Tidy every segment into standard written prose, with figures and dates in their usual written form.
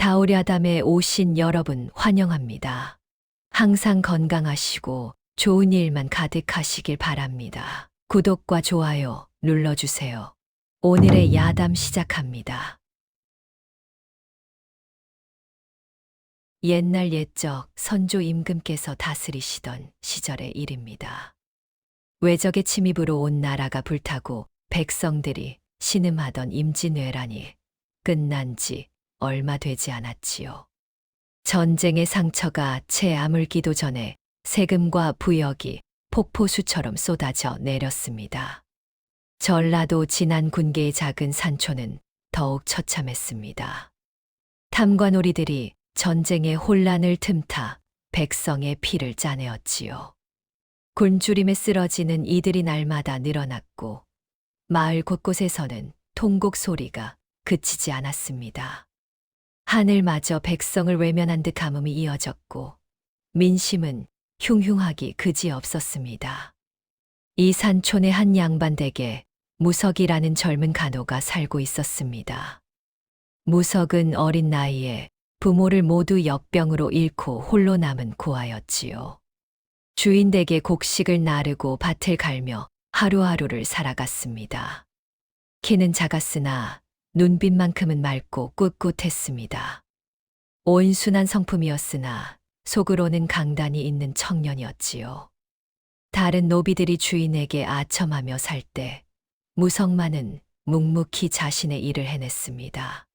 다오랴담에 오신 여러분 환영합니다. 항상 건강하시고 좋은 일만 가득하시길 바랍니다. 구독과 좋아요 눌러주세요. 오늘의 야담 시작합니다. 옛날 옛적 선조 임금께서 다스리시던 시절의 일입니다. 외적의 침입으로 온 나라가 불타고 백성들이 신음하던 임진왜란이 끝난 지 얼마 되지 않았지요. 전쟁의 상처가 채 아물기도 전에 세금과 부역이 폭포수처럼 쏟아져 내렸습니다. 전라도 진안 군계의 작은 산초는 더욱 처참했습니다. 탐관오리들이 전쟁의 혼란을 틈타 백성의 피를 짜내었지요. 굶주림에 쓰러지는 이들이 날마다 늘어났고 마을 곳곳에서는 통곡 소리가 그치지 않았습니다. 하늘마저 백성을 외면한 듯 가뭄이 이어졌고 민심은 흉흉하기 그지없었습니다. 이 산촌의 한 양반댁에 무석이라는 젊은 간호가 살고 있었습니다. 무석은 어린 나이에 부모를 모두 역병으로 잃고 홀로 남은 고아였지요. 주인 댁에 곡식을 나르고 밭을 갈며 하루하루를 살아갔습니다. 키는 작았으나 눈빛만큼은 맑고 꿋꿋했습니다. 온순한 성품이었으나 속으로는 강단이 있는 청년이었지요. 다른 노비들이 주인에게 아첨하며 살 때 무석만은 묵묵히 자신의 일을 해냈습니다.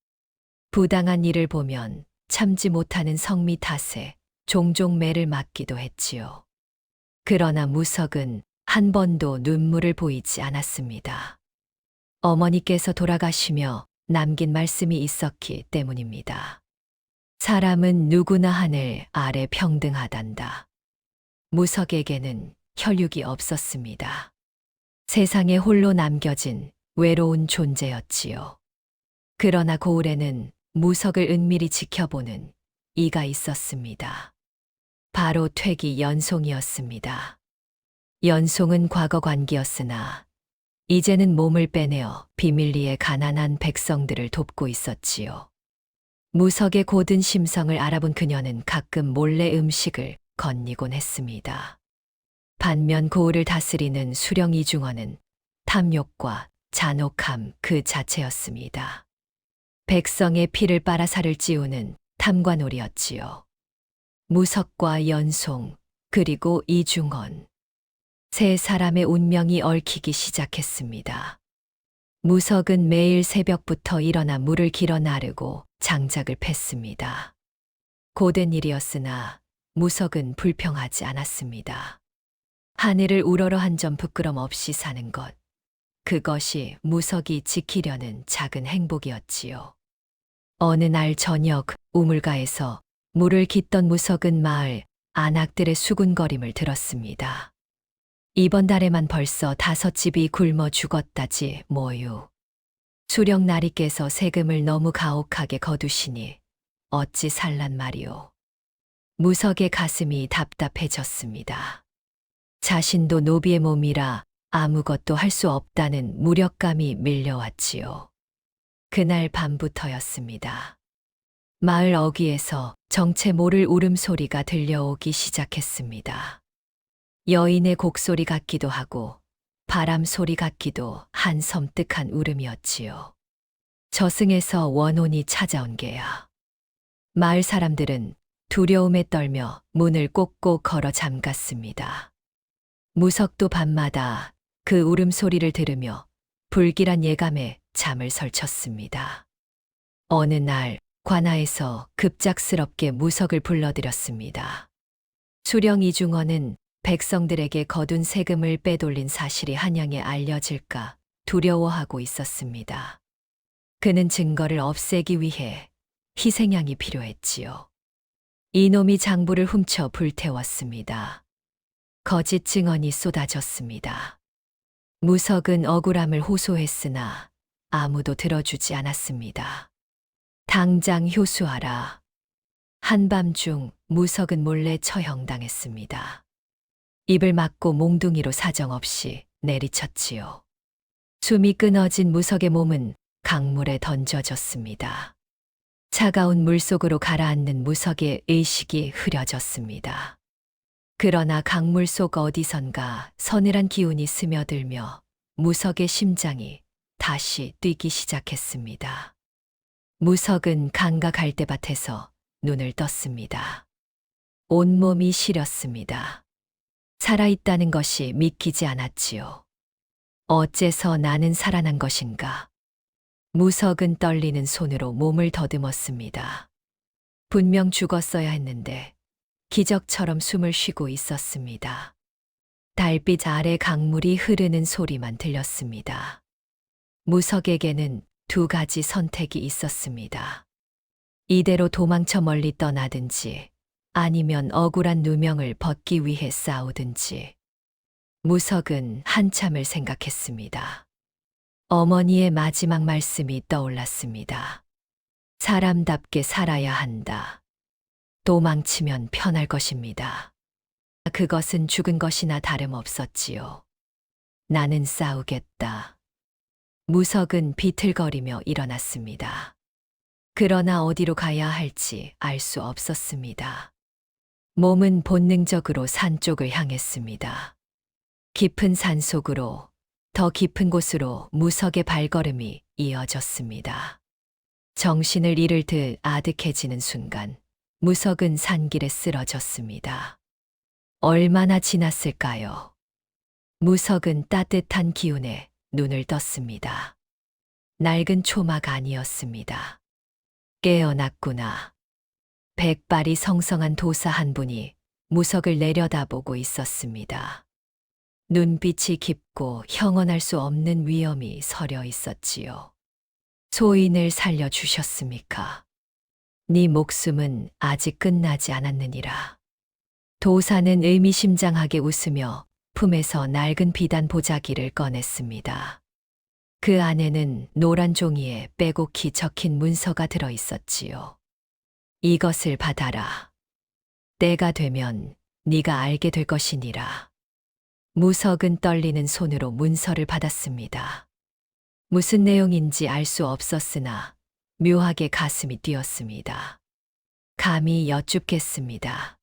부당한 일을 보면 참지 못하는 성미 탓에 종종 매를 맞기도 했지요. 그러나 무석은 한 번도 눈물을 보이지 않았습니다. 어머니께서 돌아가시며 남긴 말씀이 있었기 때문입니다. 사람은 누구나 하늘 아래 평등하단다. 무석에게는 혈육이 없었습니다. 세상에 홀로 남겨진 외로운 존재였지요. 그러나 고을에는 무석을 은밀히 지켜보는 이가 있었습니다. 바로 퇴기 연송이었습니다. 연송은 과거 관기였으나 이제는 몸을 빼내어 비밀리에 가난한 백성들을 돕고 있었지요. 무석의 고든 심성을 알아본 그녀는 가끔 몰래 음식을 건니곤 했습니다. 반면 고을을 다스리는 수령 이중원은 탐욕과 잔혹함 그 자체였습니다. 백성의 피를 빨아 살을 찌우는 탐관오리였지요. 무석과 연송 그리고 이중원 세 사람의 운명이 얽히기 시작했습니다. 무석은 매일 새벽부터 일어나 물을 길어 나르고 장작을 팼습니다. 고된 일이었으나 무석은 불평하지 않았습니다. 하늘을 우러러 한 점 부끄럼 없이 사는 것, 그것이 무석이 지키려는 작은 행복이었지요. 어느 날 저녁 우물가에서 물을 깃던 무석은 마을 안악들의 수군거림을 들었습니다. 이번 달에만 벌써 5집이 굶어 죽었다지 뭐유. 수령 나리께서 세금을 너무 가혹하게 거두시니 어찌 살란 말이오. 무석의 가슴이 답답해졌습니다. 자신도 노비의 몸이라 아무것도 할 수 없다는 무력감이 밀려왔지요. 그날 밤부터였습니다. 마을 어귀에서 정체 모를 울음소리가 들려오기 시작했습니다. 여인의 곡소리 같기도 하고 바람 소리 같기도 한 섬뜩한 울음이었지요. 저승에서 원혼이 찾아온 게야. 마을 사람들은 두려움에 떨며 문을 꼭꼭 걸어 잠갔습니다. 무석도 밤마다 그 울음소리를 들으며 불길한 예감에 잠을 설쳤습니다. 어느 날 관아에서 급작스럽게 무석을 불러들였습니다. 수령 이중원은 백성들에게 거둔 세금을 빼돌린 사실이 한양에 알려질까 두려워하고 있었습니다. 그는 증거를 없애기 위해 희생양이 필요했지요. 이놈이 장부를 훔쳐 불태웠습니다. 거짓 증언이 쏟아졌습니다. 무석은 억울함을 호소했으나 아무도 들어주지 않았습니다. 당장 효수하라. 한밤중 무석은 몰래 처형당했습니다. 입을 막고 몽둥이로 사정없이 내리쳤지요. 숨이 끊어진 무석의 몸은 강물에 던져졌습니다. 차가운 물속으로 가라앉는 무석의 의식이 흐려졌습니다. 그러나 강물 속 어디선가 서늘한 기운이 스며들며 무석의 심장이 다시 뛰기 시작했습니다. 무석은 강가 갈대밭에서 눈을 떴습니다. 온몸이 시렸습니다. 살아있다는 것이 믿기지 않았지요. 어째서 나는 살아난 것인가? 무석은 떨리는 손으로 몸을 더듬었습니다. 분명 죽었어야 했는데 기적처럼 숨을 쉬고 있었습니다. 달빛 아래 강물이 흐르는 소리만 들렸습니다. 무석에게는 두 가지 선택이 있었습니다. 이대로 도망쳐 멀리 떠나든지 아니면 억울한 누명을 벗기 위해 싸우든지. 무석은 한참을 생각했습니다. 어머니의 마지막 말씀이 떠올랐습니다. 사람답게 살아야 한다. 도망치면 편할 것입니다. 그것은 죽은 것이나 다름없었지요. 나는 싸우겠다. 무석은 비틀거리며 일어났습니다. 그러나 어디로 가야 할지 알 수 없었습니다. 몸은 본능적으로 산 쪽을 향했습니다. 깊은 산 속으로, 더 깊은 곳으로 무석의 발걸음이 이어졌습니다. 정신을 잃을 듯 아득해지는 순간, 무석은 산길에 쓰러졌습니다. 얼마나 지났을까요? 무석은 따뜻한 기운에 눈을 떴습니다. 낡은 초막 아니었습니다. 깨어났구나. 백발이 성성한 도사 한 분이 무석을 내려다보고 있었습니다. 눈빛이 깊고 형언할 수 없는 위엄이 서려 있었지요. 소인을 살려주셨습니까? 네 목숨은 아직 끝나지 않았느니라. 도사는 의미심장하게 웃으며 품에서 낡은 비단 보자기를 꺼냈습니다. 그 안에는 노란 종이에 빼곡히 적힌 문서가 들어 있었지요. 이것을 받아라. 때가 되면 네가 알게 될 것이니라. 무석은 떨리는 손으로 문서를 받았습니다. 무슨 내용인지 알 수 없었으나 묘하게 가슴이 뛰었습니다. 감히 여쭙겠습니다.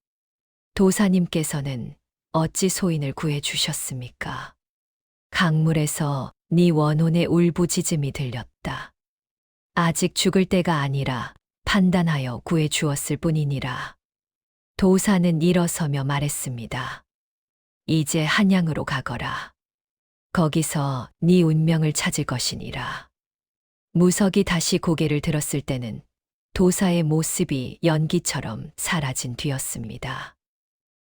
도사님께서는 어찌 소인을 구해 주셨습니까? 강물에서 네 원혼의 울부짖음이 들렸다. 아직 죽을 때가 아니라 판단하여 구해 주었을 뿐이니라. 도사는 일어서며 말했습니다. 이제 한양으로 가거라. 거기서 네 운명을 찾을 것이니라. 무석이 다시 고개를 들었을 때는 도사의 모습이 연기처럼 사라진 뒤였습니다.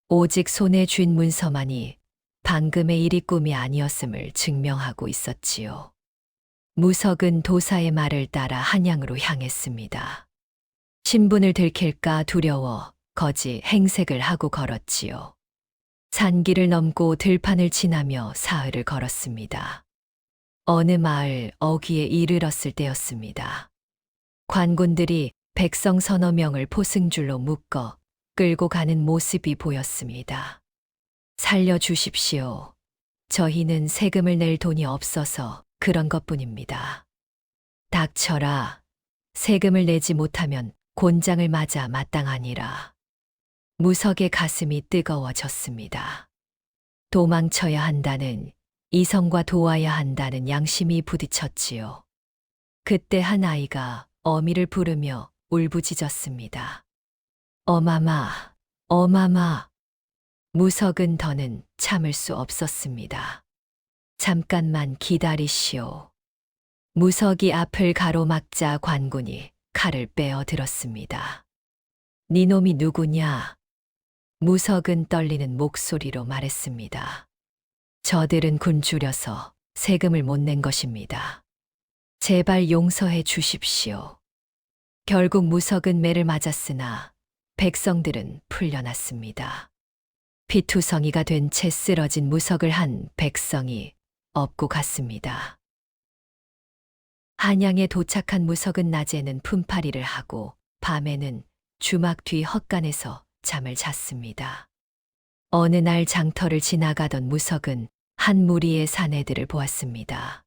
오직 손에 쥔 문서만이 방금의 일이 꿈이 아니었음을 증명하고 있었지요. 무석은 도사의 말을 따라 한양으로 향했습니다. 신분을 들킬까 두려워 거지 행색을 하고 걸었지요. 산길을 넘고 들판을 지나며 사흘을 걸었습니다. 어느 마을 어귀에 이르렀을 때였습니다. 관군들이 백성 서너 명을 포승줄로 묶어 끌고 가는 모습이 보였습니다. 살려주십시오. 저희는 세금을 낼 돈이 없어서 그런 것뿐입니다. 닥쳐라. 세금을 내지 못하면 곤장을 맞아 마땅하니라. 무석의 가슴이 뜨거워졌습니다. 도망쳐야 한다는, 이성과 도와야 한다는 양심이 부딪혔지요. 그때 한 아이가 어미를 부르며 울부짖었습니다. 어마마, 어마마. 무석은 더는 참을 수 없었습니다. 잠깐만 기다리시오. 무석이 앞을 가로막자 관군이 칼을 빼어 들었습니다. 니놈이 누구냐? 무석은 떨리는 목소리로 말했습니다. 저들은 굶주려서 세금을 못 낸 것입니다. 제발 용서해 주십시오. 결국 무석은 매를 맞았으나 백성들은 풀려났습니다. 피투성이가 된 채 쓰러진 무석을 한 백성이 업고 갔습니다. 한양에 도착한 무석은 낮에는 품팔이를 하고 밤에는 주막 뒤 헛간에서 잠을 잤습니다. 어느 날 장터를 지나가던 무석은 한 무리의 사내들을 보았습니다.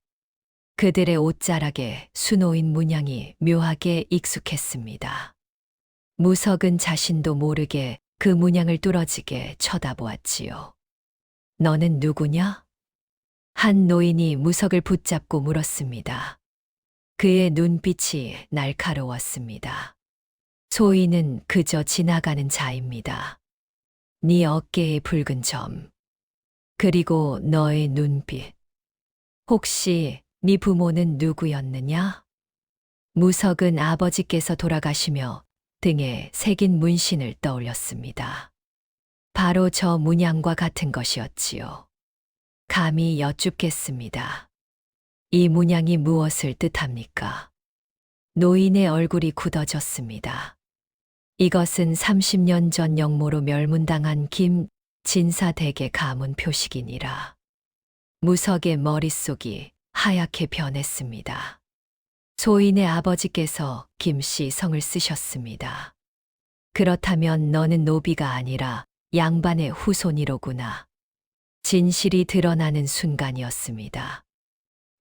그들의 옷자락에 수놓인 문양이 묘하게 익숙했습니다. 무석은 자신도 모르게 그 문양을 뚫어지게 쳐다보았지요. 너는 누구냐? 한 노인이 무석을 붙잡고 물었습니다. 그의 눈빛이 날카로웠습니다. 소인은 그저 지나가는 자입니다. 네 어깨의 붉은 점, 그리고 너의 눈빛. 혹시 네 부모는 누구였느냐? 무석은 아버지께서 돌아가시며 등에 새긴 문신을 떠올렸습니다. 바로 저 문양과 같은 것이었지요. 감히 여쭙겠습니다. 이 문양이 무엇을 뜻합니까? 노인의 얼굴이 굳어졌습니다. 이것은 30년 전 영모로 멸문당한 김 진사댁의 가문 표식이니라. 무석의 머릿속이 하얗게 변했습니다. 소인의 아버지께서 김씨 성을 쓰셨습니다. 그렇다면 너는 노비가 아니라 양반의 후손이로구나. 진실이 드러나는 순간이었습니다.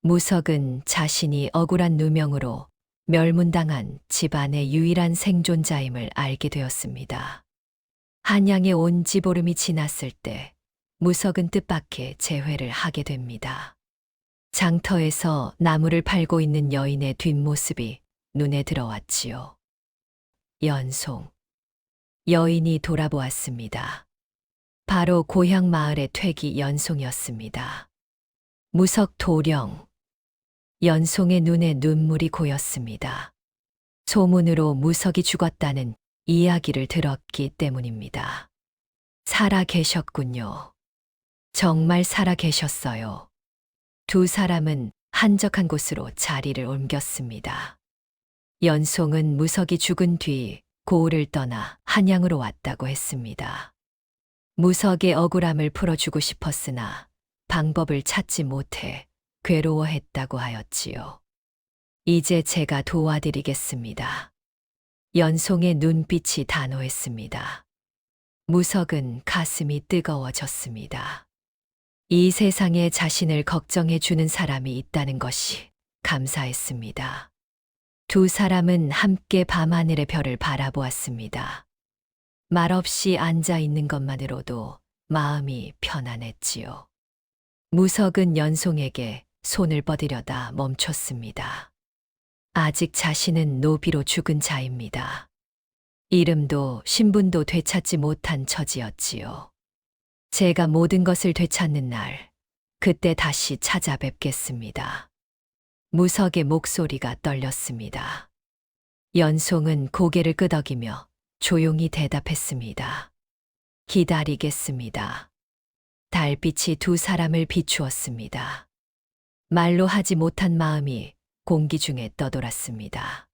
무석은 자신이 억울한 누명으로 멸문당한 집안의 유일한 생존자임을 알게 되었습니다. 한양에 온 지 보름이 지났을 때 무석은 뜻밖의 재회를 하게 됩니다. 장터에서 나무를 팔고 있는 여인의 뒷모습이 눈에 들어왔지요. 연송. 여인이 돌아보았습니다. 바로 고향 마을의 퇴기 연송이었습니다. 무석 도령. 연송의 눈에 눈물이 고였습니다. 소문으로 무석이 죽었다는 이야기를 들었기 때문입니다. 살아 계셨군요. 정말 살아 계셨어요. 두 사람은 한적한 곳으로 자리를 옮겼습니다. 연송은 무석이 죽은 뒤 고을을 떠나 한양으로 왔다고 했습니다. 무석의 억울함을 풀어주고 싶었으나 방법을 찾지 못해 괴로워했다고 하였지요. 이제 제가 도와드리겠습니다. 연송의 눈빛이 단호했습니다. 무석은 가슴이 뜨거워졌습니다. 이 세상에 자신을 걱정해 주는 사람이 있다는 것이 감사했습니다. 두 사람은 함께 밤하늘의 별을 바라보았습니다. 말없이 앉아 있는 것만으로도 마음이 편안했지요. 무석은 연송에게 손을 뻗으려다 멈췄습니다. 아직 자신은 노비로 죽은 자입니다. 이름도 신분도 되찾지 못한 처지였지요. 제가 모든 것을 되찾는 날, 그때 다시 찾아뵙겠습니다. 무석의 목소리가 떨렸습니다. 연송은 고개를 끄덕이며 조용히 대답했습니다. 기다리겠습니다. 달빛이 두 사람을 비추었습니다. 말로 하지 못한 마음이 공기 중에 떠돌았습니다.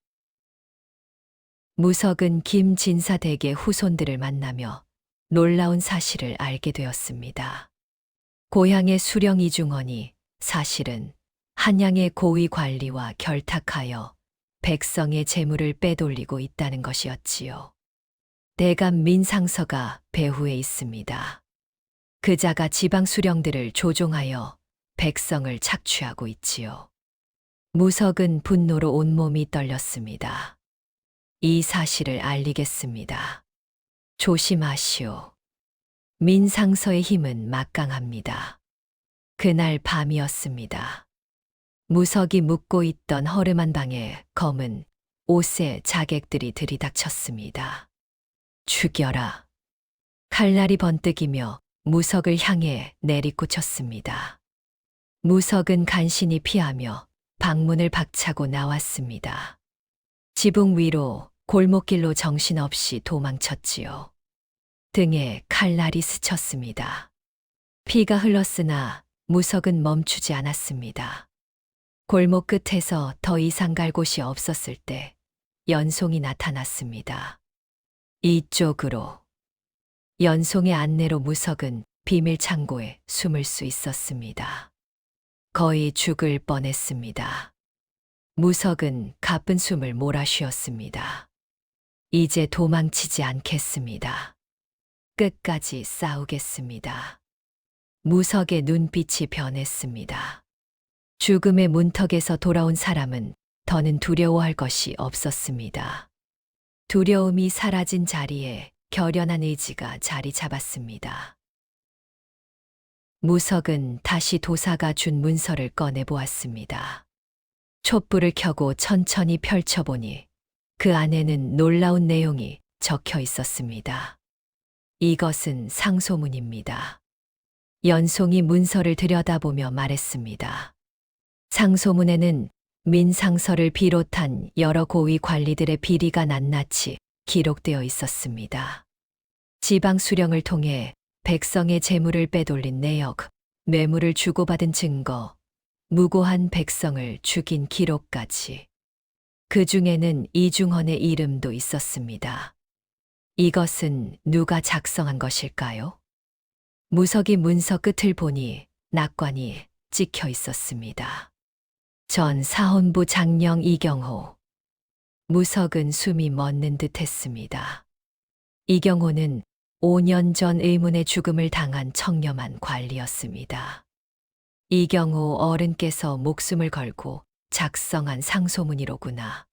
무석은 김진사댁의 후손들을 만나며 놀라운 사실을 알게 되었습니다. 고향의 수령 이중헌이 사실은 한양의 고위 관리와 결탁하여 백성의 재물을 빼돌리고 있다는 것이었지요. 대감 민상서가 배후에 있습니다. 그자가 지방 수령들을 조종하여 백성을 착취하고 있지요. 무석은 분노로 온몸이 떨렸습니다. 이 사실을 알리겠습니다. 조심하시오. 민상서의 힘은 막강합니다. 그날 밤이었습니다. 무석이 묵고 있던 허름한 방에 검은 옷의 자객들이 들이닥쳤습니다. 죽여라. 칼날이 번뜩이며 무석을 향해 내리꽂혔습니다. 무석은 간신히 피하며 방문을 박차고 나왔습니다. 지붕 위로 골목길로 정신없이 도망쳤지요. 등에 칼날이 스쳤습니다. 피가 흘렀으나 무석은 멈추지 않았습니다. 골목 끝에서 더 이상 갈 곳이 없었을 때 연송이 나타났습니다. 이쪽으로. 연송의 안내로 무석은 비밀 창고에 숨을 수 있었습니다. 거의 죽을 뻔했습니다. 무석은 가쁜 숨을 몰아쉬었습니다. 이제 도망치지 않겠습니다. 끝까지 싸우겠습니다. 무석의 눈빛이 변했습니다. 죽음의 문턱에서 돌아온 사람은 더는 두려워할 것이 없었습니다. 두려움이 사라진 자리에 결연한 의지가 자리 잡았습니다. 무석은 다시 도사가 준 문서를 꺼내 보았습니다. 촛불을 켜고 천천히 펼쳐보니 그 안에는 놀라운 내용이 적혀 있었습니다. 이것은 상소문입니다. 연송이 문서를 들여다보며 말했습니다. 상소문에는 민상서를 비롯한 여러 고위 관리들의 비리가 낱낱이 기록되어 있었습니다. 지방 수령을 통해 백성의 재물을 빼돌린 내역, 뇌물을 주고받은 증거, 무고한 백성을 죽인 기록까지. 그 중에는 이중헌의 이름도 있었습니다. 이것은 누가 작성한 것일까요? 무석이 문서 끝을 보니 낙관이 찍혀 있었습니다. 전 사헌부 장령 이경호. 무석은 숨이 멎는 듯 했습니다. 이경호는 5년 전 의문의 죽음을 당한 청렴한 관리였습니다. 이경호 어른께서 목숨을 걸고 작성한 상소문이로구나.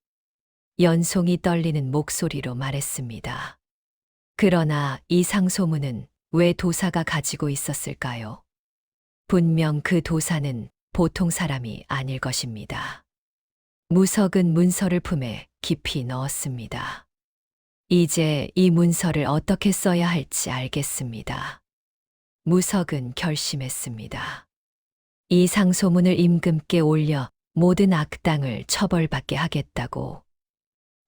연송이 떨리는 목소리로 말했습니다. 그러나 이 상소문은 왜 도사가 가지고 있었을까요? 분명 그 도사는 보통 사람이 아닐 것입니다. 무석은 문서를 품에 깊이 넣었습니다. 이제 이 문서를 어떻게 써야 할지 알겠습니다. 무석은 결심했습니다. 이 상소문을 임금께 올려 모든 악당을 처벌받게 하겠다고.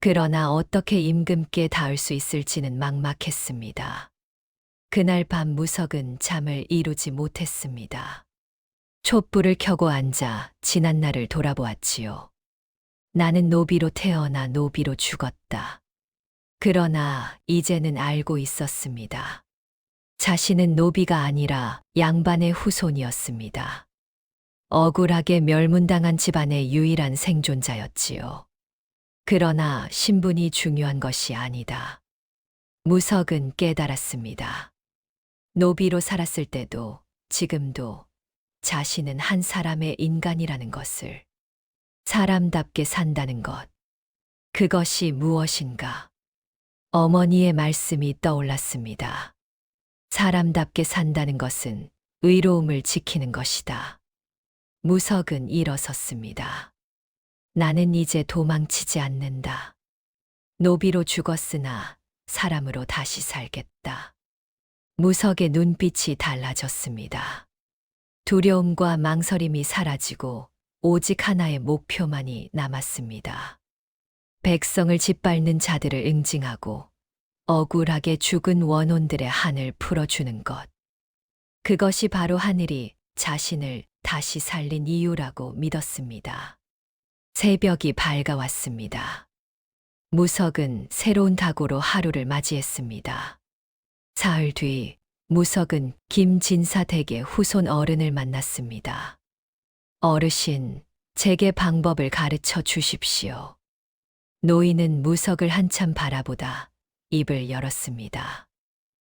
그러나 어떻게 임금께 닿을 수 있을지는 막막했습니다. 그날 밤 무석은 잠을 이루지 못했습니다. 촛불을 켜고 앉아 지난 날을 돌아보았지요. 나는 노비로 태어나 노비로 죽었다. 그러나 이제는 알고 있었습니다. 자신은 노비가 아니라 양반의 후손이었습니다. 억울하게 멸문당한 집안의 유일한 생존자였지요. 그러나 신분이 중요한 것이 아니다. 무석은 깨달았습니다. 노비로 살았을 때도 지금도 자신은 한 사람의 인간이라는 것을, 사람답게 산다는 것, 그것이 무엇인가? 어머니의 말씀이 떠올랐습니다. 사람답게 산다는 것은 의로움을 지키는 것이다. 무석은 일어섰습니다. 나는 이제 도망치지 않는다. 노비로 죽었으나 사람으로 다시 살겠다. 무석의 눈빛이 달라졌습니다. 두려움과 망설임이 사라지고 오직 하나의 목표만이 남았습니다. 백성을 짓밟는 자들을 응징하고 억울하게 죽은 원혼들의 한을 풀어주는 것. 그것이 바로 하늘이 자신을 다시 살린 이유라고 믿었습니다. 새벽이 밝아왔습니다. 무석은 새로운 각오로 하루를 맞이했습니다. 사흘 뒤 무석은 김진사 댁의 후손 어른을 만났습니다. 어르신, 제게 방법을 가르쳐 주십시오. 노인은 무석을 한참 바라보다 입을 열었습니다.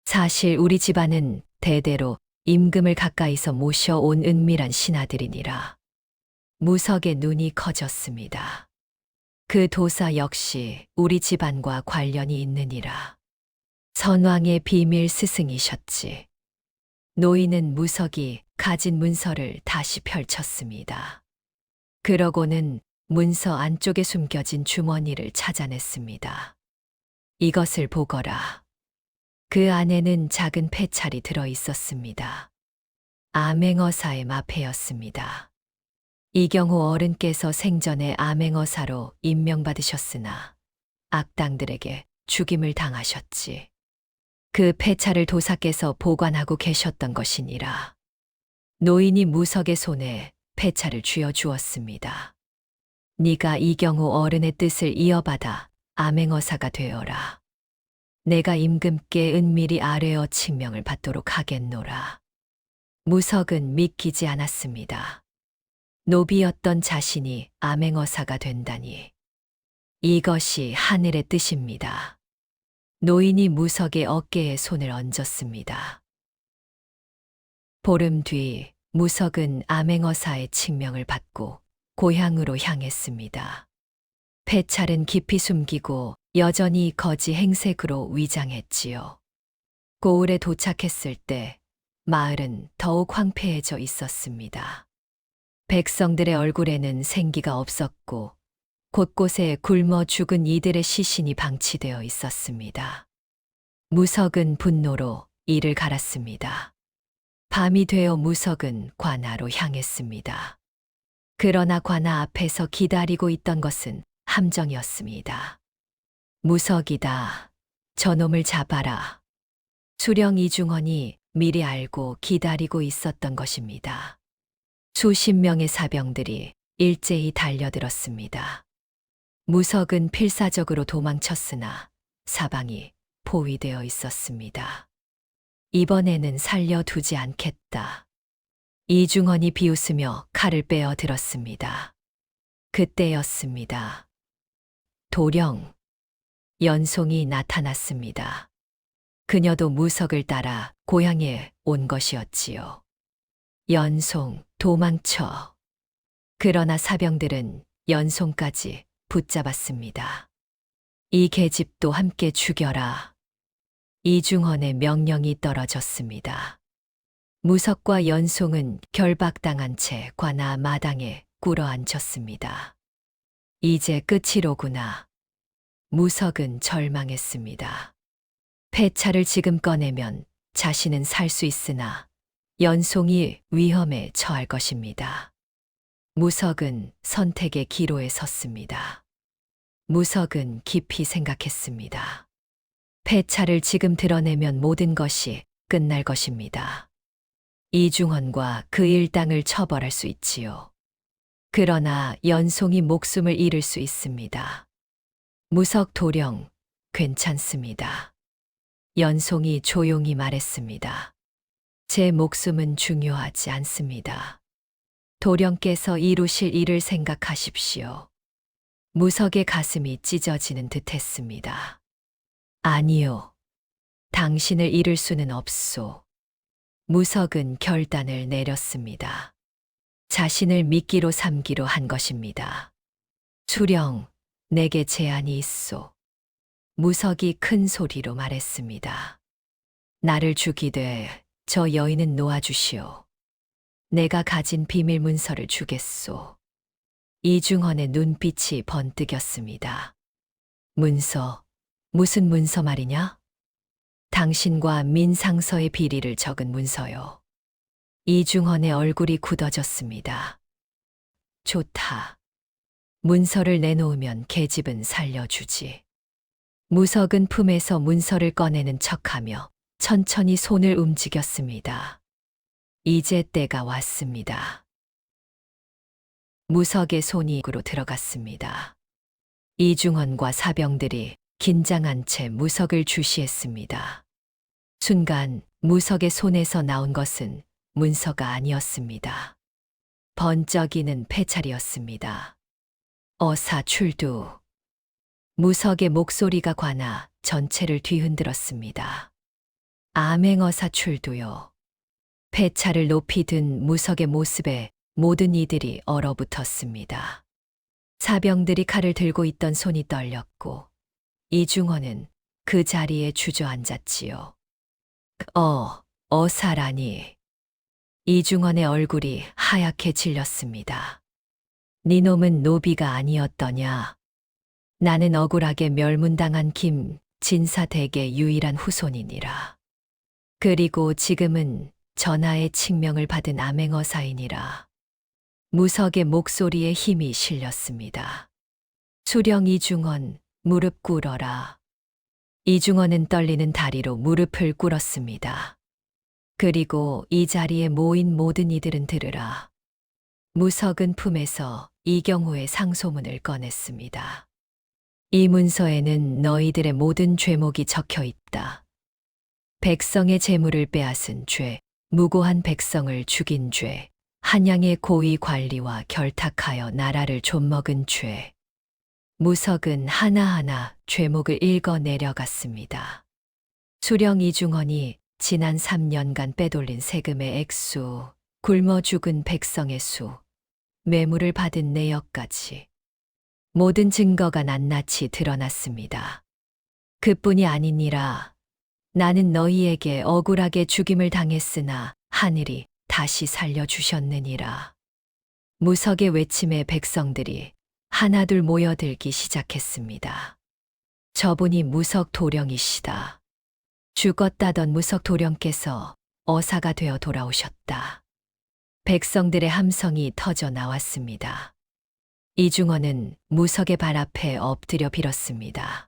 사실 우리 집안은 대대로 임금을 가까이서 모셔온 은밀한 신하들이니라. 무석의 눈이 커졌습니다. 그 도사 역시 우리 집안과 관련이 있느니라. 선왕의 비밀 스승이셨지. 노인은 무석이 가진 문서를 다시 펼쳤습니다. 그러고는 문서 안쪽에 숨겨진 주머니를 찾아냈습니다. 이것을 보거라. 그 안에는 작은 패찰이 들어 있었습니다. 암행어사의 마패였습니다. 이경호 어른께서 생전에 암행어사로 임명받으셨으나 악당들에게 죽임을 당하셨지. 그 패찰을 도사께서 보관하고 계셨던 것이니라. 노인이 무석의 손에 패찰을 쥐어주었습니다. 네가 이경호 어른의 뜻을 이어받아 암행어사가 되어라. 내가 임금께 은밀히 아뢰어 칙명을 받도록 하겠노라. 무석은 믿기지 않았습니다. 노비였던 자신이 암행어사가 된다니. 이것이 하늘의 뜻입니다. 노인이 무석의 어깨에 손을 얹었습니다. 보름 뒤 무석은 암행어사의 칙명을 받고 고향으로 향했습니다. 폐찰은 깊이 숨기고 여전히 거지 행색으로 위장했지요. 고을에 도착했을 때 마을은 더욱 황폐해져 있었습니다. 백성들의 얼굴에는 생기가 없었고 곳곳에 굶어 죽은 이들의 시신이 방치되어 있었습니다. 무석은 분노로 이를 갈았습니다. 밤이 되어 무석은 관아로 향했습니다. 그러나 관아 앞에서 기다리고 있던 것은 함정이었습니다. 무석이다. 저놈을 잡아라. 수령 이중헌이 미리 알고 기다리고 있었던 것입니다. 수십 명의 사병들이 일제히 달려들었습니다. 무석은 필사적으로 도망쳤으나 사방이 포위되어 있었습니다. 이번에는 살려두지 않겠다. 이중헌이 비웃으며 칼을 빼어 들었습니다. 그때였습니다. 도령, 연송이 나타났습니다. 그녀도 무석을 따라 고향에 온 것이었지요. 연송, 도망쳐. 그러나 사병들은 연송까지 붙잡았습니다. 이 계집도 함께 죽여라. 이중헌의 명령이 떨어졌습니다. 무석과 연송은 결박당한 채 관아 마당에 꿇어앉혔습니다. 이제 끝이로구나. 무석은 절망했습니다. 폐차를 지금 꺼내면 자신은 살 수 있으나 연송이 위험에 처할 것입니다. 무석은 선택의 기로에 섰습니다. 무석은 깊이 생각했습니다. 폐차를 지금 드러내면 모든 것이 끝날 것입니다. 이중헌과 그 일당을 처벌할 수 있지요. 그러나 연송이 목숨을 잃을 수 있습니다. 무석 도령, 괜찮습니다. 연송이 조용히 말했습니다. 제 목숨은 중요하지 않습니다. 도령께서 이루실 일을 생각하십시오. 무석의 가슴이 찢어지는 듯 했습니다. 아니요. 당신을 잃을 수는 없소. 무석은 결단을 내렸습니다. 자신을 미끼로 삼기로 한 것입니다. 수령, 내게 제안이 있소. 무석이 큰 소리로 말했습니다. 나를 죽이되 저 여인은 놓아주시오. 내가 가진 비밀 문서를 주겠소. 이중헌의 눈빛이 번뜩였습니다. 문서, 무슨 문서 말이냐? 당신과 민상서의 비리를 적은 문서요. 이중헌의 얼굴이 굳어졌습니다. 좋다. 문서를 내놓으면 계집은 살려주지. 무석은 품에서 문서를 꺼내는 척하며 천천히 손을 움직였습니다. 이제 때가 왔습니다. 무석의 손이 입으로 들어갔습니다. 이중헌과 사병들이 긴장한 채 무석을 주시했습니다. 순간 무석의 손에서 나온 것은 문서가 아니었습니다. 번쩍이는 폐찰이었습니다. 어사 출두. 무석의 목소리가 관아 전체를 뒤흔들었습니다. 암행어사 출두요. 폐차를 높이 든 무석의 모습에 모든 이들이 얼어붙었습니다. 사병들이 칼을 들고 있던 손이 떨렸고 이중헌은 그 자리에 주저앉았지요. 어사라니. 이중헌의 얼굴이 하얗게 질렸습니다. 네 놈은 노비가 아니었더냐. 나는 억울하게 멸문당한 김진사댁의 유일한 후손이니라. 그리고 지금은 전하의 칙명을 받은 암행어사이니라. 무석의 목소리에 힘이 실렸습니다. 수령 이중헌, 무릎 꿇어라. 이중헌은 떨리는 다리로 무릎을 꿇었습니다. 그리고 이 자리에 모인 모든 이들은 들으라. 무석은 품에서 이경호의 상소문을 꺼냈습니다. 이 문서에는 너희들의 모든 죄목이 적혀 있다. 백성의 재물을 빼앗은 죄, 무고한 백성을 죽인 죄, 한양의 고위 관리와 결탁하여 나라를 좀먹은 죄. 무석은 하나하나 죄목을 읽어 내려갔습니다. 수령 이중헌이 지난 3년간 빼돌린 세금의 액수, 굶어 죽은 백성의 수, 뇌물을 받은 내역까지 모든 증거가 낱낱이 드러났습니다. 그뿐이 아니니라. 나는 너희에게 억울하게 죽임을 당했으나 하늘이 다시 살려주셨느니라. 무석의 외침에 백성들이 하나둘 모여들기 시작했습니다. 저분이 무석 도령이시다. 죽었다던 무석 도령께서 어사가 되어 돌아오셨다. 백성들의 함성이 터져 나왔습니다. 이중원은 무석의 발 앞에 엎드려 빌었습니다.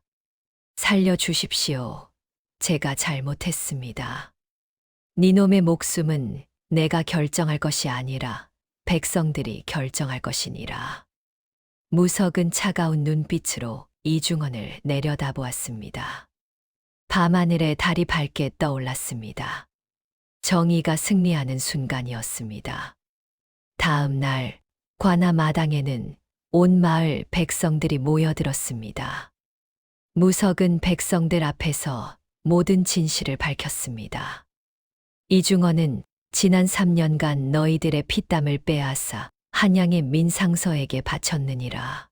살려주십시오. 제가 잘못했습니다. 니놈의 목숨은 내가 결정할 것이 아니라 백성들이 결정할 것이니라. 무석은 차가운 눈빛으로 이중원을 내려다보았습니다. 밤하늘에 달이 밝게 떠올랐습니다. 정의가 승리하는 순간이었습니다. 다음 날 관아 마당에는 온 마을 백성들이 모여들었습니다. 무석은 백성들 앞에서 모든 진실을 밝혔습니다. 이중원은 지난 3년간 너희들의 피땀을 빼앗아 한양의 민상서에게 바쳤느니라.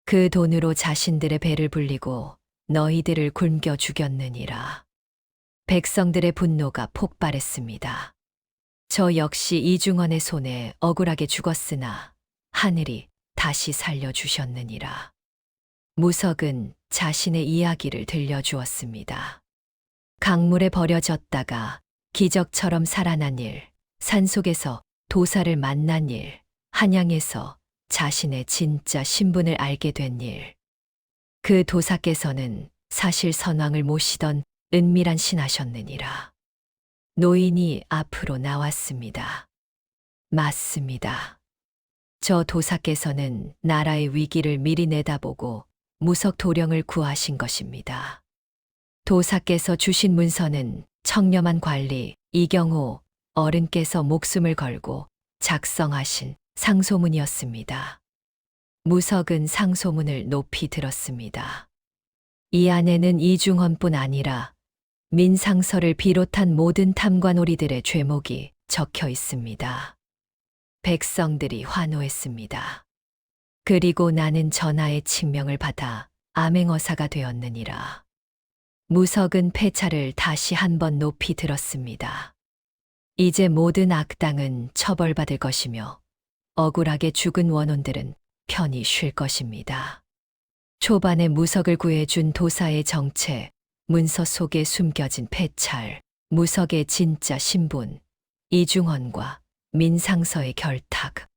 그 돈으로 자신들의 배를 불리고 너희들을 굶겨 죽였느니라. 백성들의 분노가 폭발했습니다. 저 역시 이중원의 손에 억울하게 죽었으나 하늘이 다시 살려주셨느니라. 무석은 자신의 이야기를 들려주었습니다. 강물에 버려졌다가 기적처럼 살아난 일, 산속에서 도사를 만난 일, 한양에서 자신의 진짜 신분을 알게 된 일. 그 도사께서는 사실 선왕을 모시던 은밀한 신하셨느니라. 노인이 앞으로 나왔습니다. 맞습니다. 저 도사께서는 나라의 위기를 미리 내다보고 무석 도령을 구하신 것입니다. 도사께서 주신 문서는 청렴한 관리 이경호 어른께서 목숨을 걸고 작성하신 상소문이었습니다. 무석은 상소문을 높이 들었습니다. 이 안에는 이중헌뿐 아니라 민상서를 비롯한 모든 탐관오리들의 죄목이 적혀 있습니다. 백성들이 환호했습니다. 그리고 나는 전하의 칙명을 받아 암행어사가 되었느니라. 무석은 폐차를 다시 한번 높이 들었습니다. 이제 모든 악당은 처벌받을 것이며 억울하게 죽은 원혼들은 편히 쉴 것입니다. 초반에 무석을 구해준 도사의 정체, 문서 속에 숨겨진 폐찰, 무석의 진짜 신분, 이중헌과 민상서의 결탁.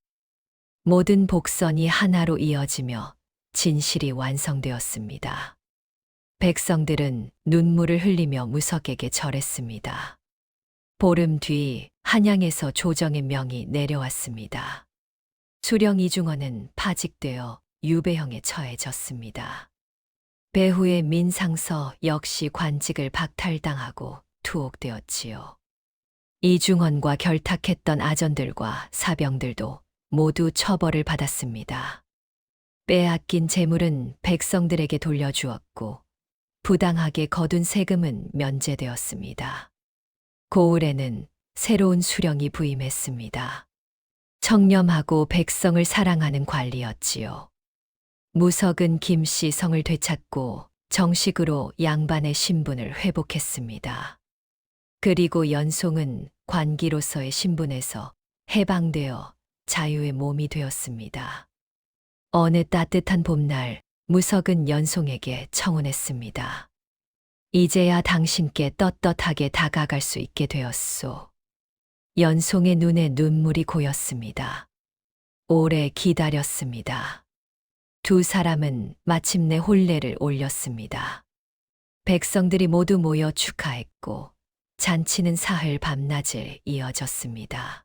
모든 복선이 하나로 이어지며 진실이 완성되었습니다. 백성들은 눈물을 흘리며 무석에게 절했습니다. 보름 뒤 한양에서 조정의 명이 내려왔습니다. 수령 이중헌은 파직되어 유배형에 처해졌습니다. 배후의 민상서 역시 관직을 박탈당하고 투옥되었지요. 이중헌과 결탁했던 아전들과 사병들도 모두 처벌을 받았습니다. 빼앗긴 재물은 백성들에게 돌려주었고 부당하게 거둔 세금은 면제되었습니다. 고을에는 새로운 수령이 부임했습니다. 청렴하고 백성을 사랑하는 관리였지요. 무석은 김씨 성을 되찾고 정식으로 양반의 신분을 회복했습니다. 그리고 연송은 관기로서의 신분에서 해방되어 자유의 몸이 되었습니다. 어느 따뜻한 봄날 무석은 연송에게 청혼했습니다. 이제야 당신께 떳떳하게 다가갈 수 있게 되었소. 연송의 눈에 눈물이 고였습니다. 오래 기다렸습니다. 두 사람은 마침내 혼례를 올렸습니다. 백성들이 모두 모여 축하했고 잔치는 사흘 밤낮을 이어졌습니다.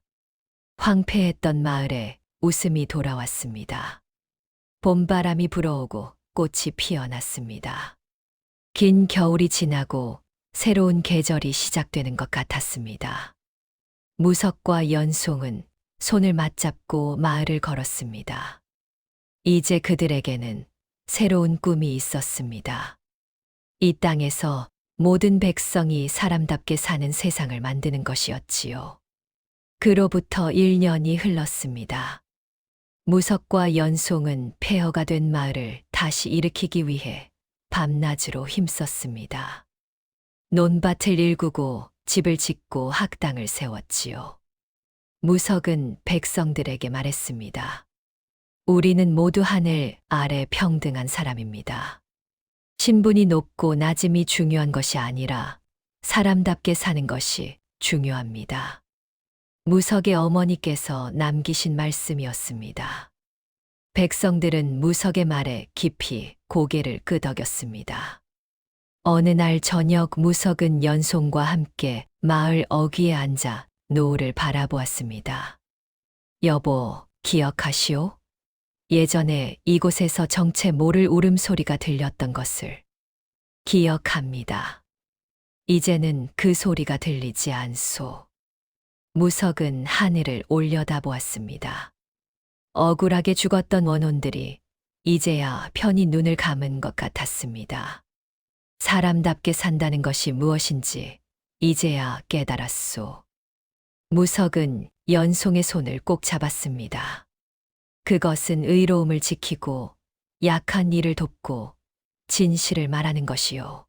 황폐했던 마을에 웃음이 돌아왔습니다. 봄바람이 불어오고 꽃이 피어났습니다. 긴 겨울이 지나고 새로운 계절이 시작되는 것 같았습니다. 무석과 연송은 손을 맞잡고 마을을 걸었습니다. 이제 그들에게는 새로운 꿈이 있었습니다. 이 땅에서 모든 백성이 사람답게 사는 세상을 만드는 것이었지요. 그로부터 1년이 흘렀습니다. 무석과 연송은 폐허가 된 마을을 다시 일으키기 위해 밤낮으로 힘썼습니다. 논밭을 일구고 집을 짓고 학당을 세웠지요. 무석은 백성들에게 말했습니다. 우리는 모두 하늘 아래 평등한 사람입니다. 신분이 높고 낮음이 중요한 것이 아니라 사람답게 사는 것이 중요합니다. 무석의 어머니께서 남기신 말씀이었습니다. 백성들은 무석의 말에 깊이 고개를 끄덕였습니다. 어느 날 저녁 무석은 연송과 함께 마을 어귀에 앉아 노을을 바라보았습니다. 여보, 기억하시오? 예전에 이곳에서 정체 모를 울음소리가 들렸던 것을. 기억합니다. 이제는 그 소리가 들리지 않소. 무석은 하늘을 올려다보았습니다. 억울하게 죽었던 원혼들이 이제야 편히 눈을 감은 것 같았습니다. 사람답게 산다는 것이 무엇인지 이제야 깨달았소. 무석은 연송의 손을 꼭 잡았습니다. 그것은 의로움을 지키고 약한 이를 돕고 진실을 말하는 것이요.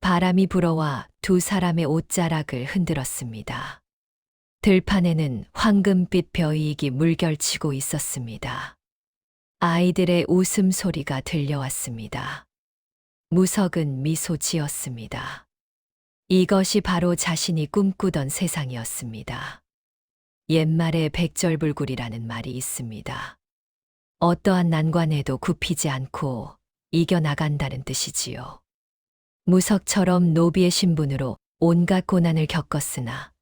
바람이 불어와 두 사람의 옷자락을 흔들었습니다. 들판에는 황금빛 벼이익이 물결치고 있었습니다. 아이들의 웃음소리가 들려왔습니다. 무석은 미소 지었습니다. 이것이 바로 자신이 꿈꾸던 세상이었습니다. 옛말에 백절불굴이라는 말이 있습니다. 어떠한 난관에도 굽히지 않고 이겨나간다는 뜻이지요. 무석처럼 노비의 신분으로 온갖 고난을 겪었으나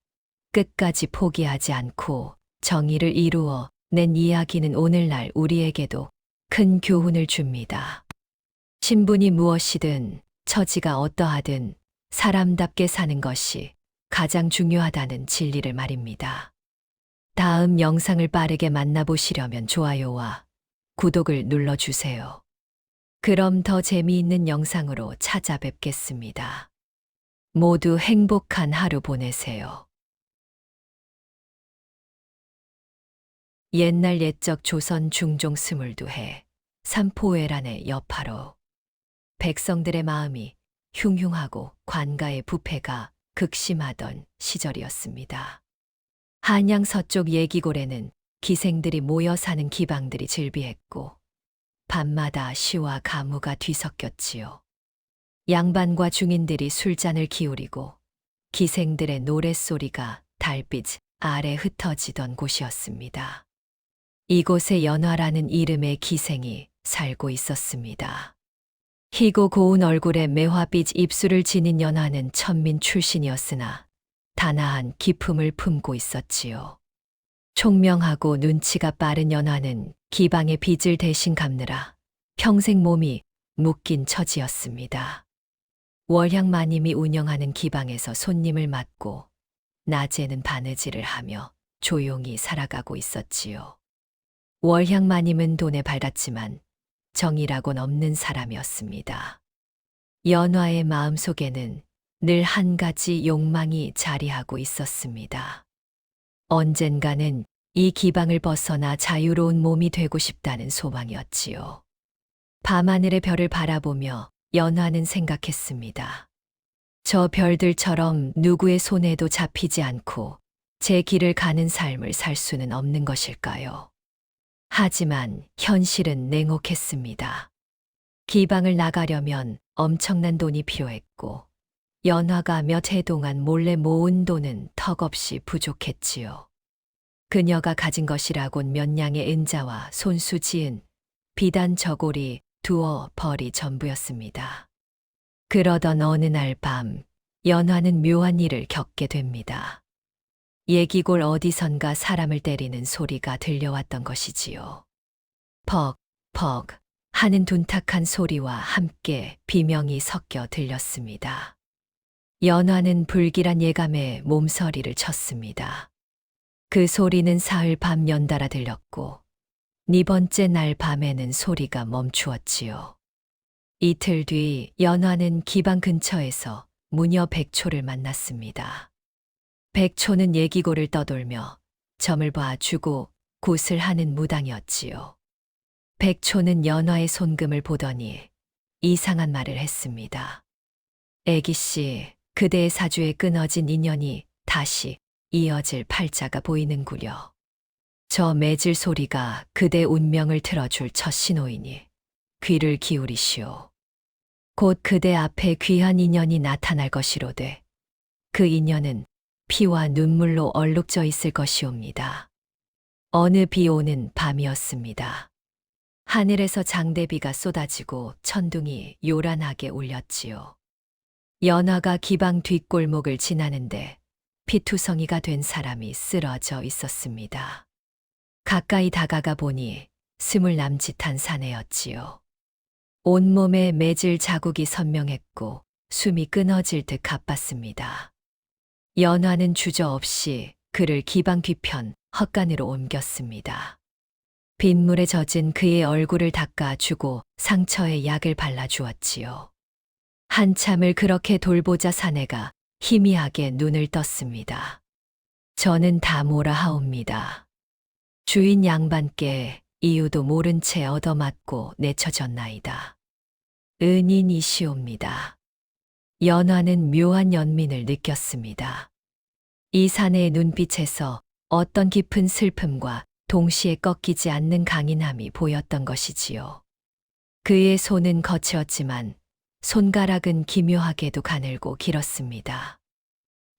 끝까지 포기하지 않고 정의를 이루어 낸 이야기는 오늘날 우리에게도 큰 교훈을 줍니다. 신분이 무엇이든 처지가 어떠하든 사람답게 사는 것이 가장 중요하다는 진리를 말입니다. 다음 영상을 빠르게 만나보시려면 좋아요와 구독을 눌러주세요. 그럼 더 재미있는 영상으로 찾아뵙겠습니다. 모두 행복한 하루 보내세요. 옛날 옛적 조선 중종 22해 삼포회란의 여파로 백성들의 마음이 흉흉하고 관가의 부패가 극심하던 시절이었습니다. 한양 서쪽 예기골에는 기생들이 모여 사는 기방들이 즐비했고 밤마다 시와 가무가 뒤섞였지요. 양반과 중인들이 술잔을 기울이고 기생들의 노랫소리가 달빛 아래 흩어지던 곳이었습니다. 이곳에 연화라는 이름의 기생이 살고 있었습니다. 희고 고운 얼굴에 매화빛 입술을 지닌 연화는 천민 출신이었으나 단아한 기품을 품고 있었지요. 총명하고 눈치가 빠른 연화는 기방의 빚을 대신 갚느라 평생 몸이 묶인 처지였습니다. 월향마님이 운영하는 기방에서 손님을 맡고 낮에는 바느질을 하며 조용히 살아가고 있었지요. 월향마님은 돈에 발랐지만 정이라곤 없는 사람이었습니다. 연화의 마음속에는 늘 한 가지 욕망이 자리하고 있었습니다. 언젠가는 이 기방을 벗어나 자유로운 몸이 되고 싶다는 소망이었지요. 밤하늘의 별을 바라보며 연화는 생각했습니다. 저 별들처럼 누구의 손에도 잡히지 않고 제 길을 가는 삶을 살 수는 없는 것일까요? 하지만 현실은 냉혹했습니다. 기방을 나가려면 엄청난 돈이 필요했고 연화가 몇 해 동안 몰래 모은 돈은 턱없이 부족했지요. 그녀가 가진 것이라곤 몇 냥의 은자와 손수 지은 비단 저고리 두어 벌이 전부였습니다. 그러던 어느 날 밤 연화는 묘한 일을 겪게 됩니다. 예기골 어디선가 사람을 때리는 소리가 들려왔던 것이지요. 퍽, 퍽 하는 둔탁한 소리와 함께 비명이 섞여 들렸습니다. 연화는 불길한 예감에 몸서리를 쳤습니다. 그 소리는 사흘 밤 연달아 들렸고 네 번째 날 밤에는 소리가 멈추었지요. 이틀 뒤 연화는 기방 근처에서 무녀 백초를 만났습니다. 백초는 예기골을 떠돌며 점을 봐주고 굿을 하는 무당이었지요. 백초는 연화의 손금을 보더니 이상한 말을 했습니다. 애기씨, 그대의 사주에 끊어진 인연이 다시 이어질 팔자가 보이는구려. 저 매질 소리가 그대 운명을 틀어줄 첫 신호이니 귀를 기울이시오. 곧 그대 앞에 귀한 인연이 나타날 것이로되 그 인연은 피와 눈물로 얼룩져 있을 것이옵니다. 어느 비 오는 밤이었습니다. 하늘에서 장대비가 쏟아지고 천둥이 요란하게 울렸지요. 연화가 기방 뒷골목을 지나는데 피투성이가 된 사람이 쓰러져 있었습니다. 가까이 다가가 보니 스물 남짓한 사내였지요. 온몸에 매질 자국이 선명했고 숨이 끊어질 듯 가빴습니다. 연화는 주저없이 그를 기방 뒤편 헛간으로 옮겼습니다. 빗물에 젖은 그의 얼굴을 닦아주고 상처에 약을 발라주었지요. 한참을 그렇게 돌보자 사내가 희미하게 눈을 떴습니다. 저는 다 뭐라 하옵니다. 주인 양반께 이유도 모른 채 얻어맞고 내쳐졌나이다. 은인이시옵니다. 연화는 묘한 연민을 느꼈습니다. 이 사내의 눈빛에서 어떤 깊은 슬픔과 동시에 꺾이지 않는 강인함이 보였던 것이지요. 그의 손은 거칠었지만 손가락은 기묘하게도 가늘고 길었습니다.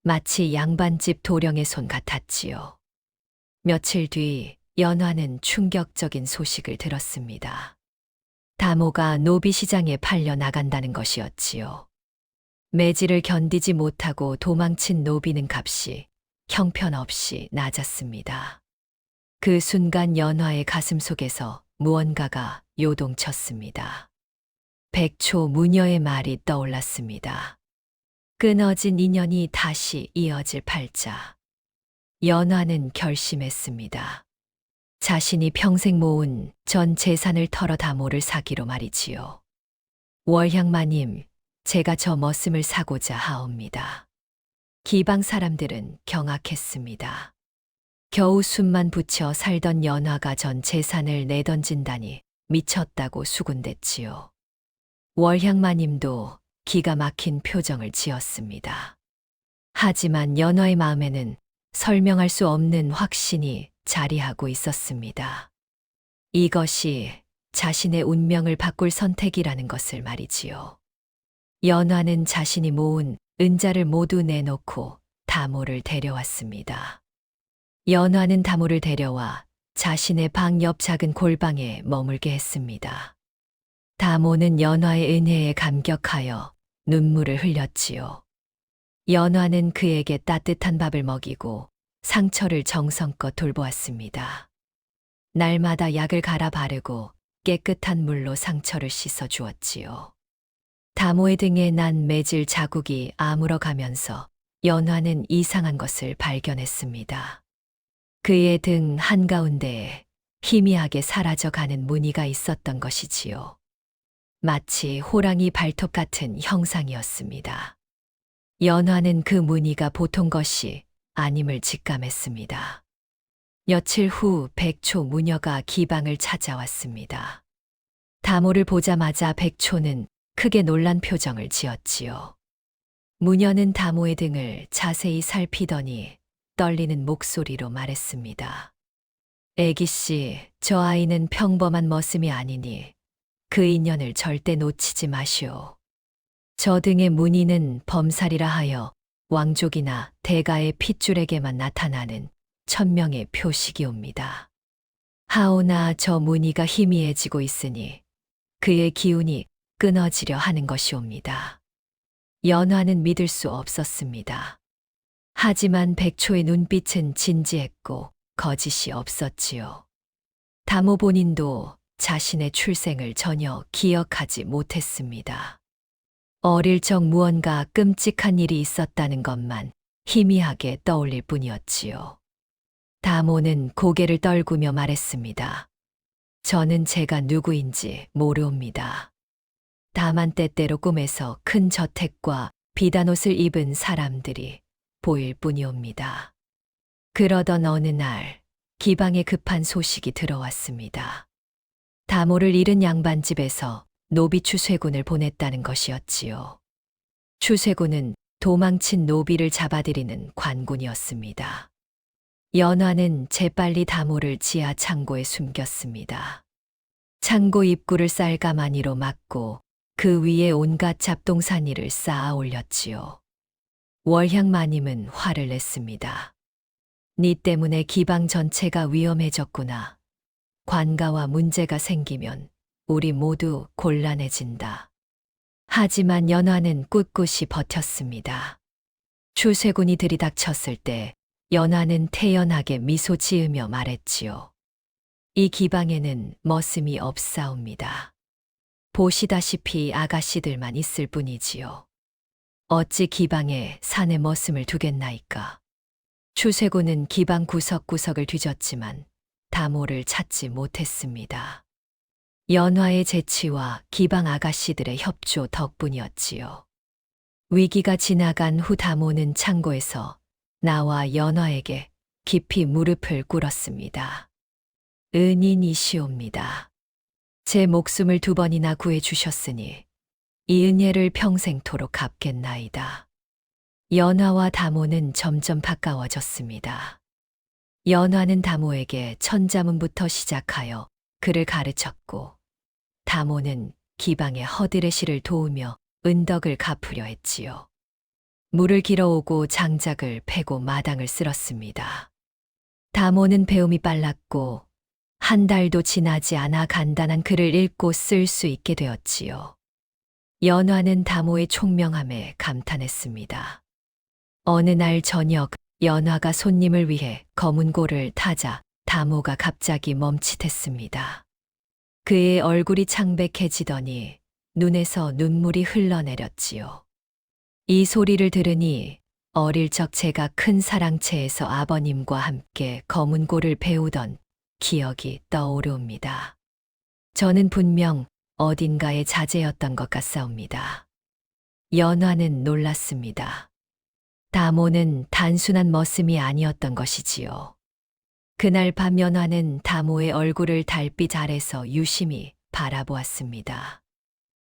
마치 양반집 도령의 손 같았지요. 며칠 뒤 연화는 충격적인 소식을 들었습니다. 다모가 노비시장에 팔려 나간다는 것이었지요. 매질을 견디지 못하고 도망친 노비는 값이 형편없이 낮았습니다. 그 순간 연화의 가슴 속에서 무언가가 요동쳤습니다. 백초 무녀의 말이 떠올랐습니다. 끊어진 인연이 다시 이어질 팔자. 연화는 결심했습니다. 자신이 평생 모은 전 재산을 털어 다모를 사기로 말이지요. 월향마님, 제가 저 머슴을 사고자 하옵니다. 기방 사람들은 경악했습니다. 겨우 숨만 붙여 살던 연화가 전 재산을 내던진다니 미쳤다고 수군댔지요. 월향마님도 기가 막힌 표정을 지었습니다. 하지만 연화의 마음에는 설명할 수 없는 확신이 자리하고 있었습니다. 이것이 자신의 운명을 바꿀 선택이라는 것을 말이지요. 연화는 자신이 모은 은자를 모두 내놓고 다모를 데려왔습니다. 연화는 다모를 데려와 자신의 방 옆 작은 골방에 머물게 했습니다. 다모는 연화의 은혜에 감격하여 눈물을 흘렸지요. 연화는 그에게 따뜻한 밥을 먹이고 상처를 정성껏 돌보았습니다. 날마다 약을 갈아 바르고 깨끗한 물로 상처를 씻어 주었지요. 다모의 등에 난 매질 자국이 아물어가면서 연화는 이상한 것을 발견했습니다. 그의 등 한가운데에 희미하게 사라져가는 무늬가 있었던 것이지요. 마치 호랑이 발톱 같은 형상이었습니다. 연화는 그 무늬가 보통 것이 아님을 직감했습니다. 며칠 후 백초 무녀가 기방을 찾아왔습니다. 다모를 보자마자 백초는 크게 놀란 표정을 지었지요. 무녀는 다모의 등을 자세히 살피더니 떨리는 목소리로 말했습니다. 애기씨, 저 아이는 평범한 머슴이 아니니 그 인연을 절대 놓치지 마시오. 저 등의 무늬는 범살이라 하여 왕족이나 대가의 핏줄에게만 나타나는 천명의 표식이옵니다. 하오나 저 무늬가 희미해지고 있으니 그의 기운이 끊어지려 하는 것이옵니다. 연화는 믿을 수 없었습니다. 하지만 백초의 눈빛은 진지했고 거짓이 없었지요. 다모 본인도 자신의 출생을 전혀 기억하지 못했습니다. 어릴 적 무언가 끔찍한 일이 있었다는 것만 희미하게 떠올릴 뿐이었지요. 다모는 고개를 떨구며 말했습니다. 저는 제가 누구인지 모르옵니다. 다만 때때로 꿈에서 큰 저택과 비단 옷을 입은 사람들이 보일 뿐이옵니다. 그러던 어느 날 기방에 급한 소식이 들어왔습니다. 다모를 잃은 양반집에서 노비 추쇠군을 보냈다는 것이었지요. 추쇠군은 도망친 노비를 잡아들이는 관군이었습니다. 연화는 재빨리 다모를 지하 창고에 숨겼습니다. 창고 입구를 쌀가마니로 막고 그 위에 온갖 잡동사니를 쌓아 올렸지요. 월향마님은 화를 냈습니다. 니 때문에 기방 전체가 위험해졌구나. 관가와 문제가 생기면 우리 모두 곤란해진다. 하지만 연화는 꿋꿋이 버텼습니다. 추쇠군이 들이닥쳤을 때 연화는 태연하게 미소 지으며 말했지요. 이 기방에는 머슴이 없사옵니다. 보시다시피 아가씨들만 있을 뿐이지요. 어찌 기방에 산에 머슴을 두겠나이까. 추쇠군은 기방 구석구석을 뒤졌지만 다모를 찾지 못했습니다. 연화의 재치와 기방 아가씨들의 협조 덕분이었지요. 위기가 지나간 후 다모는 창고에서 나와 연화에게 깊이 무릎을 꿇었습니다. 은인이시옵니다. 제 목숨을 2번이나 구해주셨으니 이 은혜를 평생토록 갚겠나이다. 연화와 다모는 점점 가까워졌습니다. 연화는 다모에게 천자문부터 시작하여 그를 가르쳤고 다모는 기방의 허드레시를 도우며 은덕을 갚으려 했지요. 물을 길어오고 장작을 패고 마당을 쓸었습니다. 다모는 배움이 빨랐고 한 달도 지나지 않아 간단한 글을 읽고 쓸 수 있게 되었지요. 연화는 다모의 총명함에 감탄했습니다. 어느 날 저녁 연화가 손님을 위해 검은고를 타자 다모가 갑자기 멈칫했습니다. 그의 얼굴이 창백해지더니 눈에서 눈물이 흘러내렸지요. 이 소리를 들으니 어릴 적 제가 큰 사랑채에서 아버님과 함께 검은고를 배우던 기억이 떠오르옵니다. 저는 분명 어딘가의 자제였던 것 같사옵니다. 연화는 놀랐습니다. 다모는 단순한 머슴이 아니었던 것이지요. 그날 밤 연화는 다모의 얼굴을 달빛 아래서 유심히 바라보았습니다.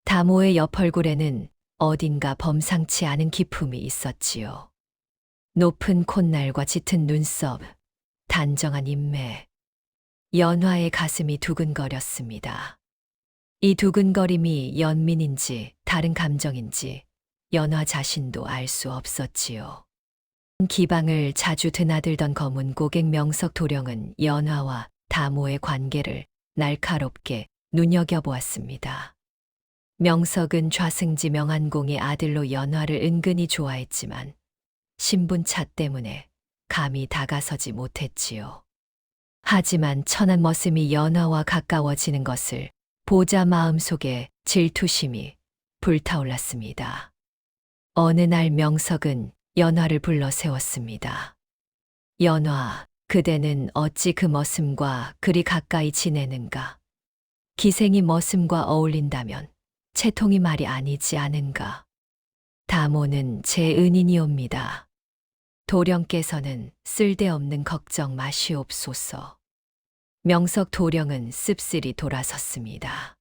다모의 옆 얼굴에는 어딘가 범상치 않은 기품이 있었지요. 높은 콧날과 짙은 눈썹, 단정한 인매. 연화의 가슴이 두근거렸습니다. 이 두근거림이 연민인지 다른 감정인지 연화 자신도 알 수 없었지요. 기방을 자주 드나들던 검은 고객 명석 도령은 연화와 다모의 관계를 날카롭게 눈여겨보았습니다. 명석은 좌승지 명안공의 아들로 연화를 은근히 좋아했지만 신분차 때문에 감히 다가서지 못했지요. 하지만 천한 머슴이 연화와 가까워지는 것을 보자 마음속에 질투심이 불타올랐습니다. 어느 날 명석은 연화를 불러 세웠습니다. 연화, 그대는 어찌 그 머슴과 그리 가까이 지내는가? 기생이 머슴과 어울린다면 채통이 말이 아니지 않은가? 다모는 제 은인이옵니다. 도령께서는 쓸데없는 걱정 마시옵소서. 명석 도령은 씁쓸히 돌아섰습니다.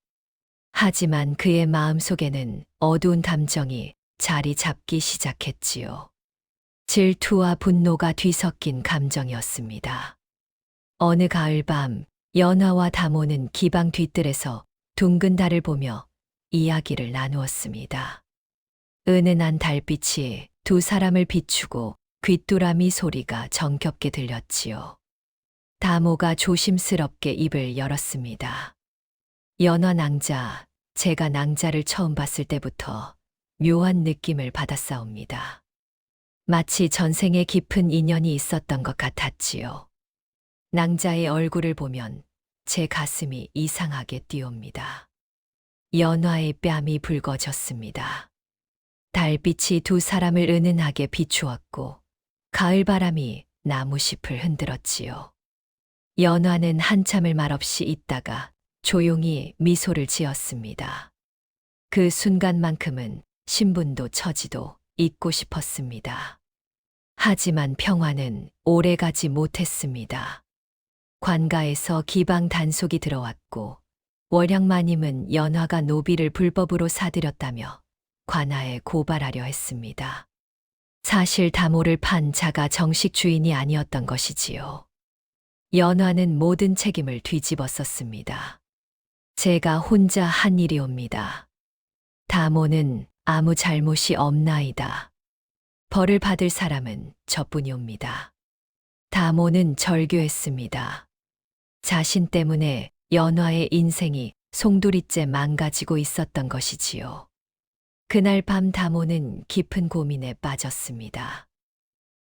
하지만 그의 마음속에는 어두운 감정이 자리 잡기 시작했지요. 질투와 분노가 뒤섞인 감정이었습니다. 어느 가을밤 연화와 다모는 기방 뒤뜰에서 둥근 달을 보며 이야기를 나누었습니다. 은은한 달빛이 두 사람을 비추고 귀뚜라미 소리가 정겹게 들렸지요. 다모가 조심스럽게 입을 열었습니다. 연화 낭자, 제가 낭자를 처음 봤을 때부터 묘한 느낌을 받았사옵니다. 마치 전생에 깊은 인연이 있었던 것 같았지요. 낭자의 얼굴을 보면 제 가슴이 이상하게 뛰옵니다. 연화의 뺨이 붉어졌습니다. 달빛이 두 사람을 은은하게 비추었고 가을바람이 나무잎을 흔들었지요. 연화는 한참을 말없이 있다가 조용히 미소를 지었습니다. 그 순간만큼은 신분도 처지도 잊고 싶었습니다. 하지만 평화는 오래가지 못했습니다. 관가에서 기방 단속이 들어왔고 월량마님은 연화가 노비를 불법으로 사들였다며 관아에 고발하려 했습니다. 사실 다모를 판 자가 정식 주인이 아니었던 것이지요. 연화는 모든 책임을 뒤집어 썼습니다. 제가 혼자 한 일이옵니다. 다모는 아무 잘못이 없나이다. 벌을 받을 사람은 저뿐이옵니다. 다모는 절규했습니다. 자신 때문에 연화의 인생이 송두리째 망가지고 있었던 것이지요. 그날 밤 다모는 깊은 고민에 빠졌습니다.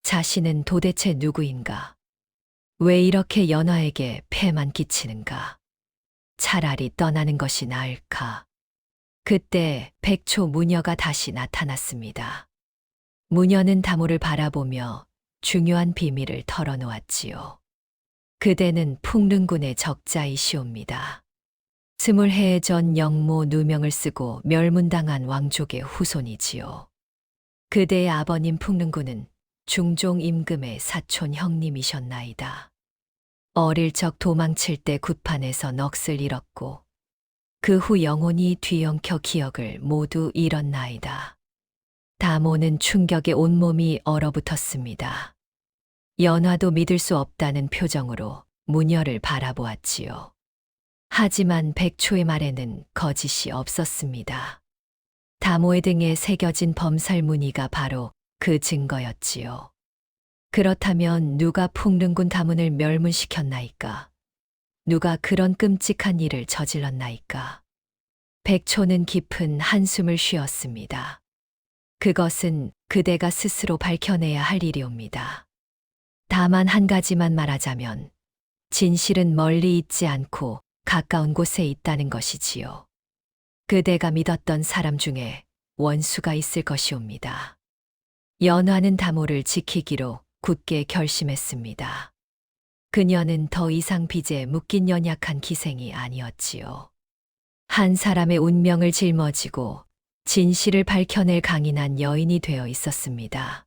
자신은 도대체 누구인가? 왜 이렇게 연화에게 폐만 끼치는가? 차라리 떠나는 것이 나을까? 그때 백초 무녀가 다시 나타났습니다. 무녀는 다모를 바라보며 중요한 비밀을 털어놓았지요. 그대는 풍릉군의 적자이시옵니다. 20해 전 영모 누명을 쓰고 멸문당한 왕족의 후손이지요. 그대의 아버님 풍릉군은 중종 임금의 사촌 형님이셨나이다. 어릴 적 도망칠 때 굿판에서 넋을 잃었고 그 후 영혼이 뒤엉켜 기억을 모두 잃었나이다. 다모는 충격에 온몸이 얼어붙었습니다. 연화도 믿을 수 없다는 표정으로 무녀를 바라보았지요. 하지만 백초의 말에는 거짓이 없었습니다. 다모의 등에 새겨진 범살 무늬가 바로 그 증거였지요. 그렇다면 누가 풍릉군 다문을 멸문시켰나이까? 누가 그런 끔찍한 일을 저질렀나이까? 백초는 깊은 한숨을 쉬었습니다. 그것은 그대가 스스로 밝혀내야 할 일이옵니다. 다만 한 가지만 말하자면 진실은 멀리 있지 않고 가까운 곳에 있다는 것이지요. 그대가 믿었던 사람 중에 원수가 있을 것이옵니다. 연화는 다모를 지키기로 굳게 결심했습니다. 그녀는 더 이상 빚에 묶인 연약한 기생이 아니었지요. 한 사람의 운명을 짊어지고 진실을 밝혀낼 강인한 여인이 되어 있었습니다.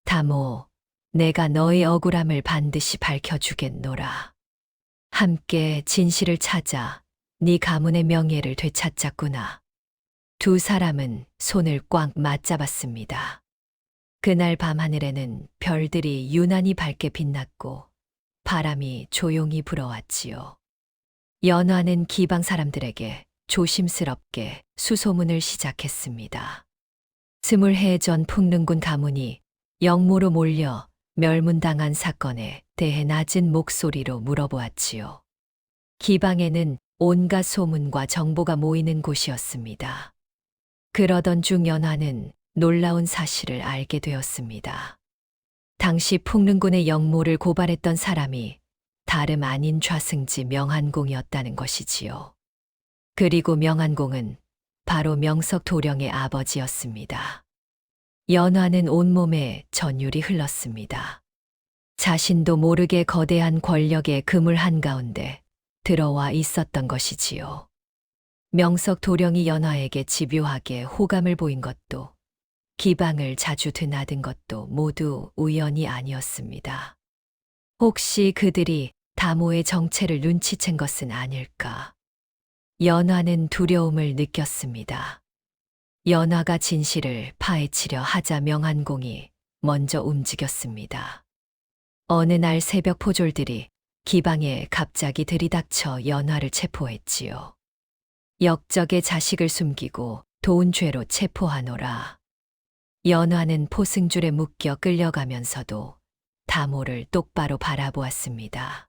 다모, 내가 너의 억울함을 반드시 밝혀주겠노라. 함께 진실을 찾아 네 가문의 명예를 되찾자꾸나. 두 사람은 손을 꽉 맞잡았습니다. 그날 밤하늘에는 별들이 유난히 밝게 빛났고 바람이 조용히 불어왔지요. 연화는 기방 사람들에게 조심스럽게 수소문을 시작했습니다. 20해 전 풍릉군 가문이 영모로 몰려 멸문당한 사건에 대해 낮은 목소리로 물어보았지요. 기방에는 온갖 소문과 정보가 모이는 곳이었습니다. 그러던 중 연화는 놀라운 사실을 알게 되었습니다. 당시 풍릉군의 영모를 고발했던 사람이 다름 아닌 좌승지 명한공이었다는 것이지요. 그리고 명한공은 바로 명석도령의 아버지였습니다. 연화는 온몸에 전율이 흘렀습니다. 자신도 모르게 거대한 권력의 그물 한가운데 들어와 있었던 것이지요. 명석도령이 연화에게 집요하게 호감을 보인 것도 기방을 자주 드나든 것도 모두 우연이 아니었습니다. 혹시 그들이 다모의 정체를 눈치챈 것은 아닐까? 연화는 두려움을 느꼈습니다. 연화가 진실을 파헤치려 하자 명한공이 먼저 움직였습니다. 어느 날 새벽 포졸들이 기방에 갑자기 들이닥쳐 연화를 체포했지요. 역적의 자식을 숨기고 도운 죄로 체포하노라. 연화는 포승줄에 묶여 끌려가면서도 다모를 똑바로 바라보았습니다.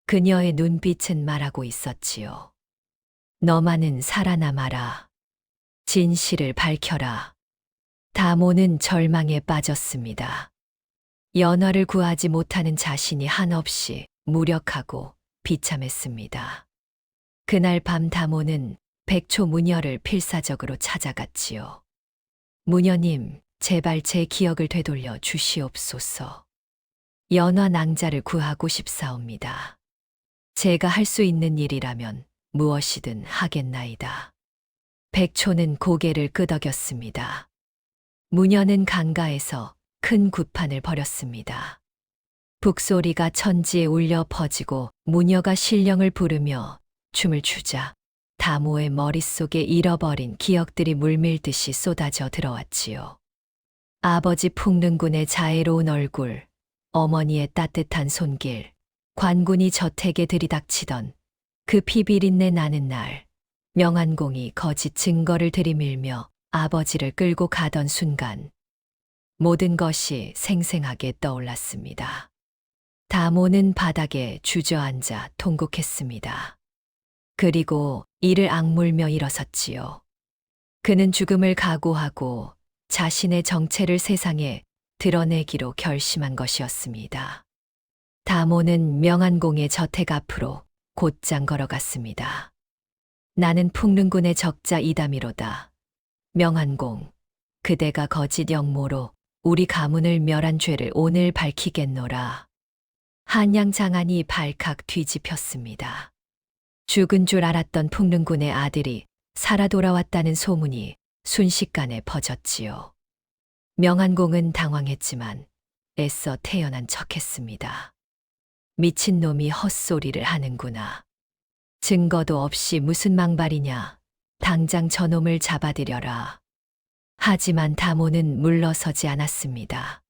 그녀의 눈빛은 말하고 있었지요. 너만은 살아남아라. 진실을 밝혀라. 다모는 절망에 빠졌습니다. 연화를 구하지 못하는 자신이 한없이 무력하고 비참했습니다. 그날 밤 다모는 백초 무녀를 필사적으로 찾아갔지요. 무녀님, 제발 제 기억을 되돌려 주시옵소서. 연화 낭자를 구하고 싶사옵니다. 제가 할 수 있는 일이라면 무엇이든 하겠나이다. 백초는 고개를 끄덕였습니다. 무녀는 강가에서 큰 구판을 벌였습니다. 북소리가 천지에 울려 퍼지고 무녀가 신령을 부르며 춤을 추자 다모의 머릿속에 잃어버린 기억들이 물밀듯이 쏟아져 들어왔지요. 아버지 풍릉군의 자애로운 얼굴, 어머니의 따뜻한 손길, 관군이 저택에 들이닥치던 그 피 비린내 나는 날, 명안공이 거짓 증거를 들이밀며 아버지를 끌고 가던 순간, 모든 것이 생생하게 떠올랐습니다. 다모는 바닥에 주저앉아 통곡했습니다. 그리고 이를 악물며 일어섰지요. 그는 죽음을 각오하고 자신의 정체를 세상에 드러내기로 결심한 것이었습니다. 다모는 명안공의 저택 앞으로 곧장 걸어갔습니다. 나는 풍릉군의 적자 이담이로다. 명안공, 그대가 거짓 영모로 우리 가문을 멸한 죄를 오늘 밝히겠노라. 한양 장안이 발칵 뒤집혔습니다. 죽은 줄 알았던 풍릉군의 아들이 살아 돌아왔다는 소문이 순식간에 퍼졌지요. 명안공은 당황했지만 애써 태연한 척했습니다. 미친놈이 헛소리를 하는구나. 증거도 없이 무슨 망발이냐. 당장 저놈을 잡아들여라. 하지만 다모는 물러서지 않았습니다.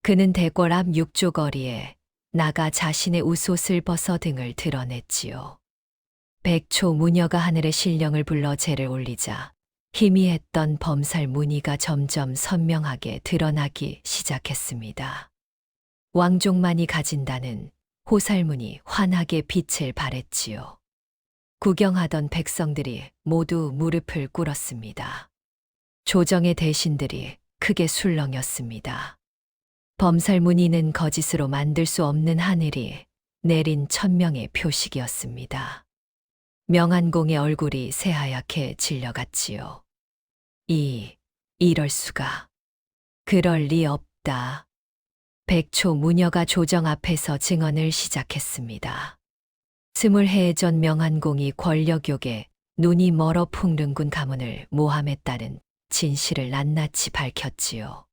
그는 대궐 앞 육조거리에 나가 자신의 웃옷을 벗어 등을 드러냈지요. 백초 무녀가 하늘의 신령을 불러 제를 올리자 희미했던 범살 무늬가 점점 선명하게 드러나기 시작했습니다. 왕족만이 가진다는 호살문이 환하게 빛을 발했지요. 구경하던 백성들이 모두 무릎을 꿇었습니다. 조정의 대신들이 크게 술렁였습니다. 범살 무늬는 거짓으로 만들 수 없는 하늘이 내린 천명의 표식이었습니다. 명안공의 얼굴이 새하얗게 질려갔지요. 이럴 수가. 그럴 리 없다. 백초 무녀가 조정 앞에서 증언을 시작했습니다. 20해 전 명안공이 권력욕에 눈이 멀어 풍릉군 가문을 모함했다는 진실을 낱낱이 밝혔지요.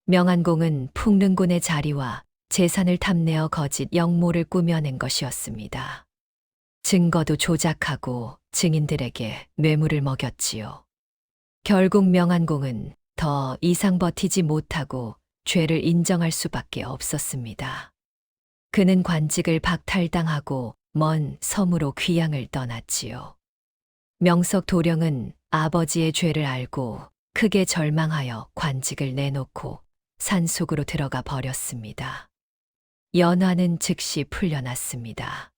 명안공은 풍릉군의 자리와 재산을 탐내어 거짓 영모를 꾸며낸 것이었습니다. 증거도 조작하고 증인들에게 뇌물을 먹였지요. 결국 명안공은 더 이상 버티지 못하고 죄를 인정할 수밖에 없었습니다. 그는 관직을 박탈당하고 먼 섬으로 귀향을 떠났지요. 명석 도령은 아버지의 죄를 알고 크게 절망하여 관직을 내놓고 산속으로 들어가 버렸습니다. 연화는 즉시 풀려났습니다.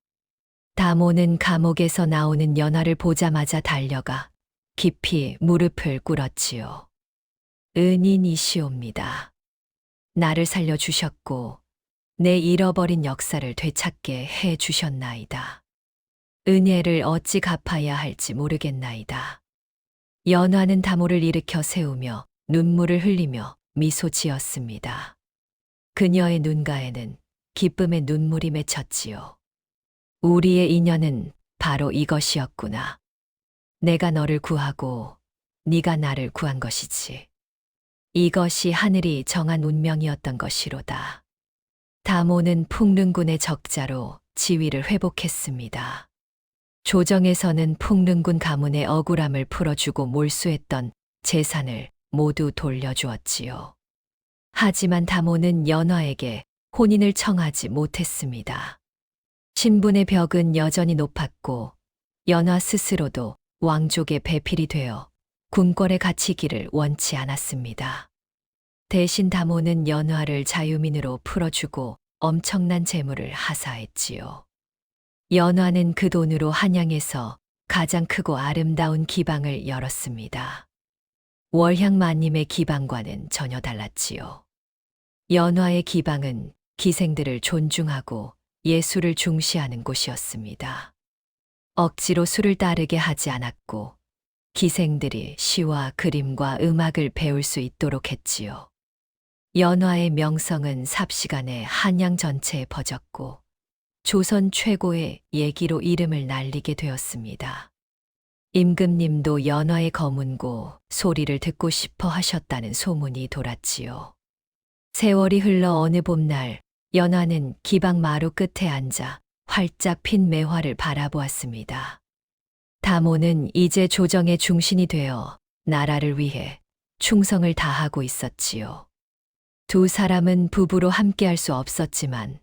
다모는 감옥에서 나오는 연화를 보자마자 달려가 깊이 무릎을 꿇었지요. 은인이시옵니다. 나를 살려주셨고 내 잃어버린 역사를 되찾게 해 주셨나이다. 은혜를 어찌 갚아야 할지 모르겠나이다. 연화는 다모를 일으켜 세우며 눈물을 흘리며 미소 지었습니다. 그녀의 눈가에는 기쁨의 눈물이 맺혔지요. 우리의 인연은 바로 이것이었구나. 내가 너를 구하고 네가 나를 구한 것이지. 이것이 하늘이 정한 운명이었던 것이로다. 다모는 풍릉군의 적자로 지위를 회복했습니다. 조정에서는 풍릉군 가문의 억울함을 풀어주고 몰수했던 재산을 모두 돌려주었지요. 하지만 다모는 연화에게 혼인을 청하지 못했습니다. 신분의 벽은 여전히 높았고 연화 스스로도 왕족의 배필이 되어 궁궐에 갇히기를 원치 않았습니다. 대신 다모는 연화를 자유민으로 풀어주고 엄청난 재물을 하사했지요. 연화는 그 돈으로 한양에서 가장 크고 아름다운 기방을 열었습니다. 월향마님의 기방과는 전혀 달랐지요. 연화의 기방은 기생들을 존중하고 예술을 중시하는 곳이었습니다. 억지로 술을 따르게 하지 않았고 기생들이 시와 그림과 음악을 배울 수 있도록 했지요. 연화의 명성은 삽시간에 한양 전체에 퍼졌고 조선 최고의 예기로 이름을 날리게 되었습니다. 임금님도 연화의 거문고 소리를 듣고 싶어 하셨다는 소문이 돌았지요. 세월이 흘러 어느 봄날 연화는 기방 마루 끝에 앉아 활짝 핀 매화를 바라보았습니다. 다모는 이제 조정의 중신이 되어 나라를 위해 충성을 다하고 있었지요. 두 사람은 부부로 함께할 수 없었지만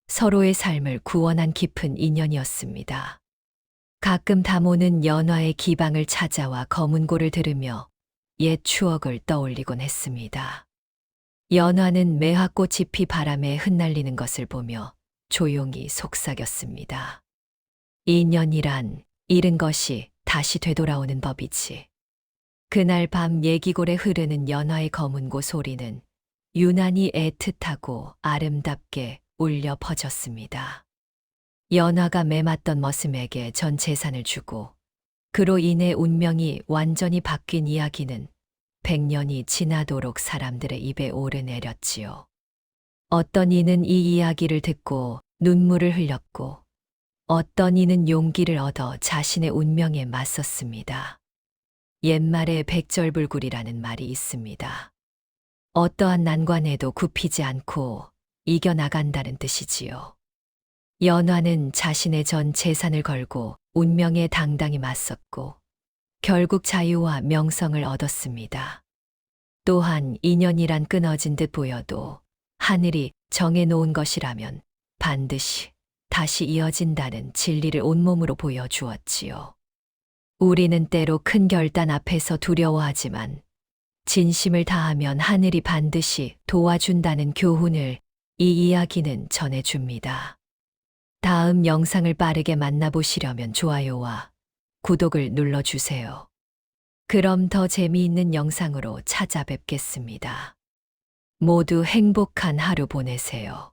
서로의 삶을 구원한 깊은 인연이었습니다. 가끔 다모는 연화의 기방을 찾아와 검은고를 들으며 옛 추억을 떠올리곤 했습니다. 연화는 매화꽃 잎이 바람에 흩날리는 것을 보며 조용히 속삭였습니다. 인연이란 잃은 것이 다시 되돌아오는 법이지. 그날 밤 얘기골에 흐르는 연화의 검은고 소리는 유난히 애틋하고 아름답게 울려 퍼졌습니다. 연화가 매맞던 머슴에게 전 재산을 주고 그로 인해 운명이 완전히 바뀐 이야기는 100년이 지나도록 사람들의 입에 오르내렸지요. 어떤 이는 이 이야기를 듣고 눈물을 흘렸고 어떤 이는 용기를 얻어 자신의 운명에 맞섰습니다. 옛말에 백절불굴이라는 말이 있습니다. 어떠한 난관에도 굽히지 않고 이겨나간다는 뜻이지요. 연화는 자신의 전 재산을 걸고 운명에 당당히 맞섰고 결국 자유와 명성을 얻었습니다. 또한 인연이란 끊어진 듯 보여도 하늘이 정해놓은 것이라면 반드시 다시 이어진다는 진리를 온몸으로 보여주었지요. 우리는 때로 큰 결단 앞에서 두려워하지만 진심을 다하면 하늘이 반드시 도와준다는 교훈을 이 이야기는 전해줍니다. 다음 영상을 빠르게 만나보시려면 좋아요와 구독을 눌러주세요. 그럼 더 재미있는 영상으로 찾아뵙겠습니다. 모두 행복한 하루 보내세요.